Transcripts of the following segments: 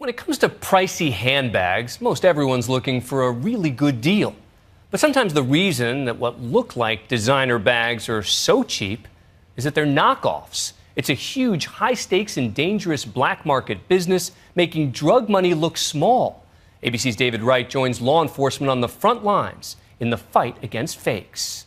When it comes to pricey handbags, most everyone's looking for a really good deal. But sometimes the reason that what look like designer bags are so cheap is that they're knockoffs. It's a huge, high-stakes and dangerous black market business, making drug money look small. ABC's David Wright joins law enforcement on the front lines in the fight against fakes.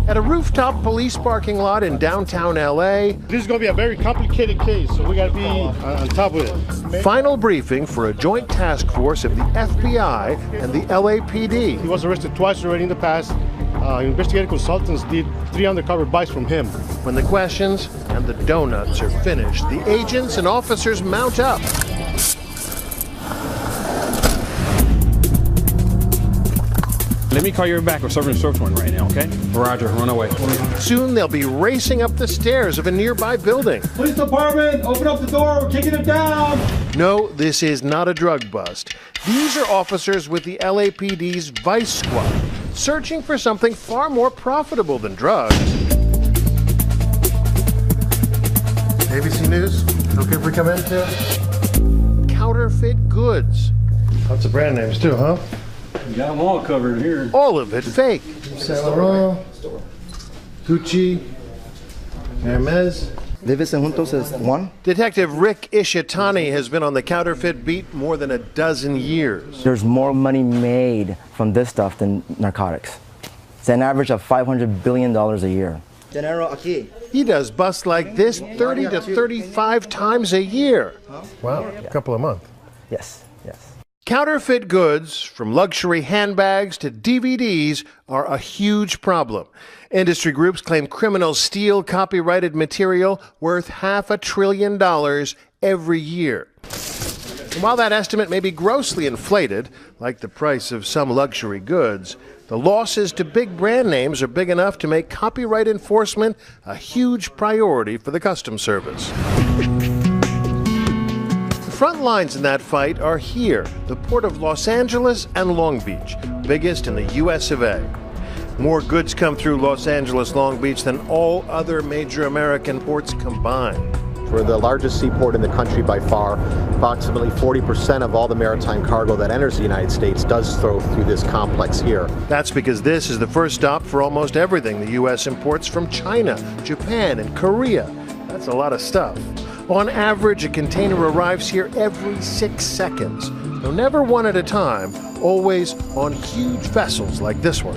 At a rooftop police parking lot in downtown L.A. This is going to be a very complicated case, so we got to be on top of it. Final briefing for a joint task force of the FBI and the LAPD. He was arrested twice already in the past. Investigative consultants did 3 undercover buys from him. When the questions and the donuts are finished, the agents and officers mount up. Let me call you back. We're serving a search warrant right now, okay? Roger, run away. Soon they'll be racing up the stairs of a nearby building. Police department, open up the door, we're kicking it down. No, this is not a drug bust. These are officers with the LAPD's Vice Squad, searching for something far more profitable than drugs. ABC News, okay if we come in too? Counterfeit goods. Lots of brand names too, huh? We got them all covered here. All of it fake. Saint Laurent, Gucci, Hermes. Vivesen Juntos is one. Detective Rick Ishitani has been on the counterfeit beat more than a dozen years. There's more money made from this stuff than narcotics. It's an average of $500 billion a year. Dinero aquí. He does busts like this 30 to 35 times a year. Wow, a couple a month. Yes, yes. Counterfeit goods, from luxury handbags to DVDs, are a huge problem. Industry groups claim criminals steal copyrighted material worth $500 billion every year. And while that estimate may be grossly inflated, like the price of some luxury goods, the losses to big brand names are big enough to make copyright enforcement a huge priority for the Customs Service. Front lines in that fight are here, the port of Los Angeles and Long Beach, biggest in the U.S. of A. More goods come through Los Angeles, Long Beach than all other major American ports combined. We're the largest seaport in the country by far. Approximately 40% of all the maritime cargo that enters the United States does go through this complex here. That's because this is the first stop for almost everything the U.S. imports from China, Japan, and Korea. That's a lot of stuff. On average, a container arrives here every 6 seconds, though never one at a time, always on huge vessels like this one.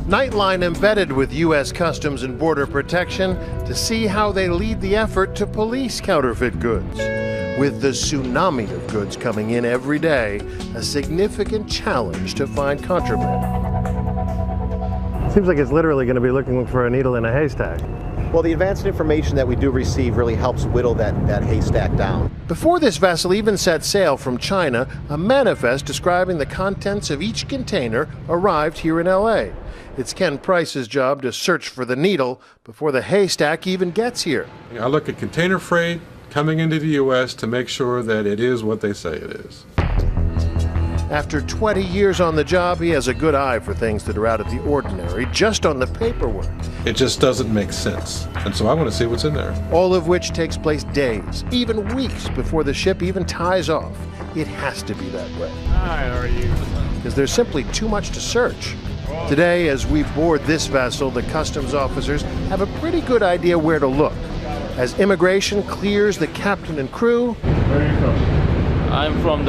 Nightline embedded with U.S. Customs and Border Protection to see how they lead the effort to police counterfeit goods. With the tsunami of goods coming in every day, a significant challenge to find contraband. Seems like it's literally going to be looking for a needle in a haystack. Well, the advanced information that we do receive really helps whittle that haystack down. Before this vessel even set sail from China, a manifest describing the contents of each container arrived here in L.A. It's Ken Price's job to search for the needle before the haystack even gets here. I look at container freight coming into the U.S. to make sure that it is what they say it is. After 20 years on the job, he has a good eye for things that are out of the ordinary, just on the paperwork. It just doesn't make sense. And so I want to see what's in there. All of which takes place days, even weeks before the ship even ties off. It has to be that way. Hi, how are you? Because there's simply too much to search. Today, as we board this vessel, the customs officers have a pretty good idea where to look. As immigration clears the captain and crew, Where are you from? I'm from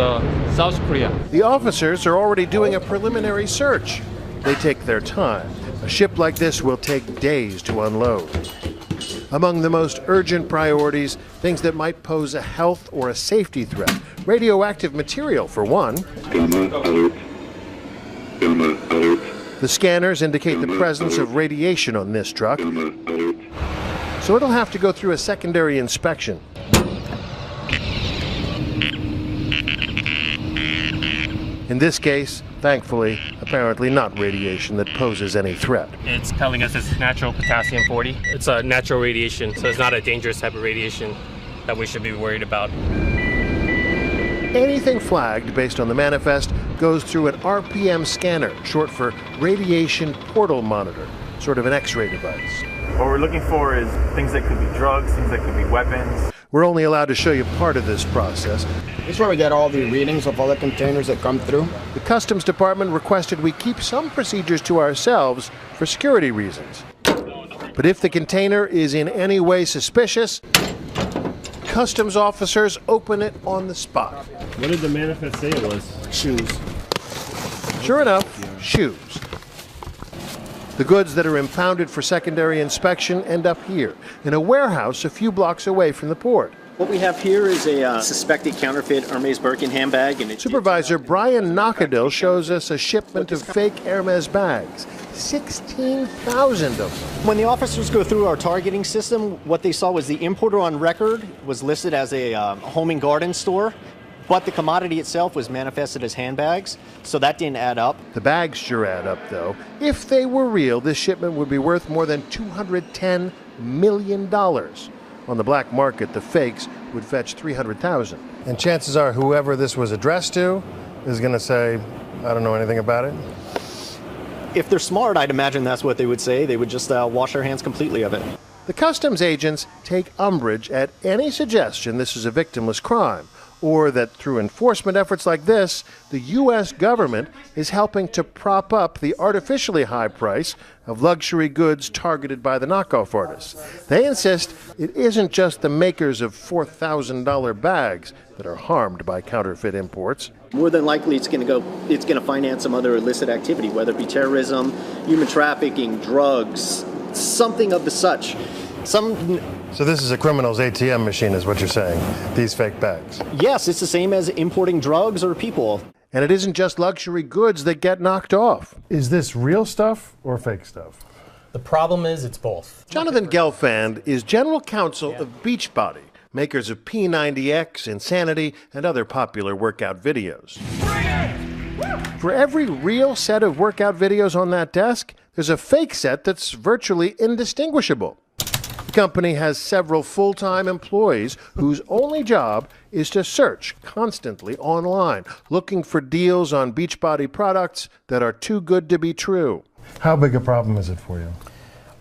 South Korea. the officers are already doing a preliminary search. They take their time. A ship like this will take days to unload. Among the most urgent priorities, things that might pose a health or a safety threat. Radioactive material, for one. Gamma alert. Gamma alert. The scanners indicate the presence of radiation on this truck, Gamma alert. so it'll have to go through a secondary inspection. In this case, thankfully, apparently not radiation that poses any threat. It's telling us it's natural potassium-40. It's a natural radiation, so it's not a dangerous type of radiation that we should be worried about. Anything flagged based on the manifest goes through an RPM scanner, short for Radiation Portal Monitor, sort of an X-ray device. What we're looking for is things that could be drugs, things that could be weapons. We're only allowed to show you part of this process. This is where we get all the readings of all the containers that come through. The Customs Department requested we keep some procedures to ourselves for security reasons. But if the container is in any way suspicious, customs officers open it on the spot. What did the manifest say it was? Shoes. Sure enough, shoes. The goods that are impounded for secondary inspection end up here, in a warehouse a few blocks away from the port. What we have here is a suspected counterfeit Hermes Birkin handbag. And Supervisor Brian Knockadill shows us a shipment of fake Hermes bags. 16,000 of them. When the officers go through our targeting system, what they saw was the importer on record was listed as a home and garden store, but the commodity itself was manifested as handbags, so that didn't add up. The bags sure add up, though. If they were real, this shipment would be worth more than $210 million. On the black market, the fakes would fetch $300,000. And chances are whoever this was addressed to is going to say, I don't know anything about it. If they're smart, I'd imagine that's what they would say. They would just wash their hands completely of it. The customs agents take umbrage at any suggestion this is a victimless crime, or that through enforcement efforts like this, the U.S. government is helping to prop up the artificially high price of luxury goods targeted by the knockoff artists. They insist it isn't just the makers of $4,000 bags that are harmed by counterfeit imports. More than likely, it's going to finance some other illicit activity, whether it be terrorism, human trafficking, drugs, something of the such. So this is a criminal's ATM machine, is what you're saying, these fake bags? Yes, it's the same as importing drugs or people. And it isn't just luxury goods that get knocked off. Is this real stuff or fake stuff? The problem is it's both. Jonathan Gelfand is general counsel of Beachbody, makers of P90X, Insanity, and other popular workout videos. For every real set of workout videos on that desk, there's a fake set that's virtually indistinguishable. The company has several full-time employees whose only job is to search constantly online, looking for deals on Beachbody products that are too good to be true. How big a problem is it for you?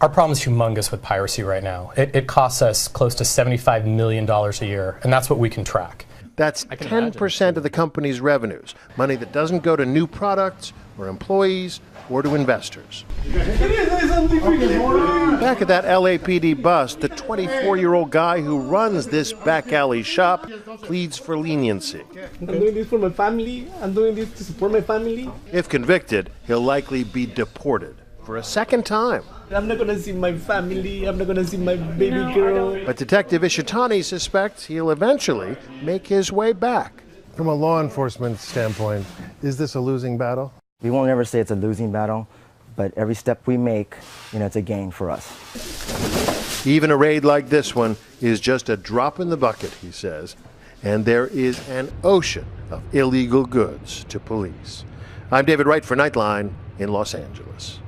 Our problem is humongous with piracy right now. It costs us close to $75 million a year, and that's what we can track. That's 10% of the company's revenues, money that doesn't go to new products or employees or to investors. Back at that LAPD bus, the 24-year-old guy who runs this back alley shop pleads for leniency. I'm doing this for my family. I'm doing this to support my family. If convicted, he'll likely be deported for a second time. I'm not going to see my family. I'm not going to see my baby girl. But Detective Ishitani suspects he'll eventually make his way back. From a law enforcement standpoint, is this a losing battle? We won't ever say it's a losing battle, but every step we make, it's a gain for us. Even a raid like this one is just a drop in the bucket, he says, and there is an ocean of illegal goods to police. I'm David Wright for Nightline in Los Angeles.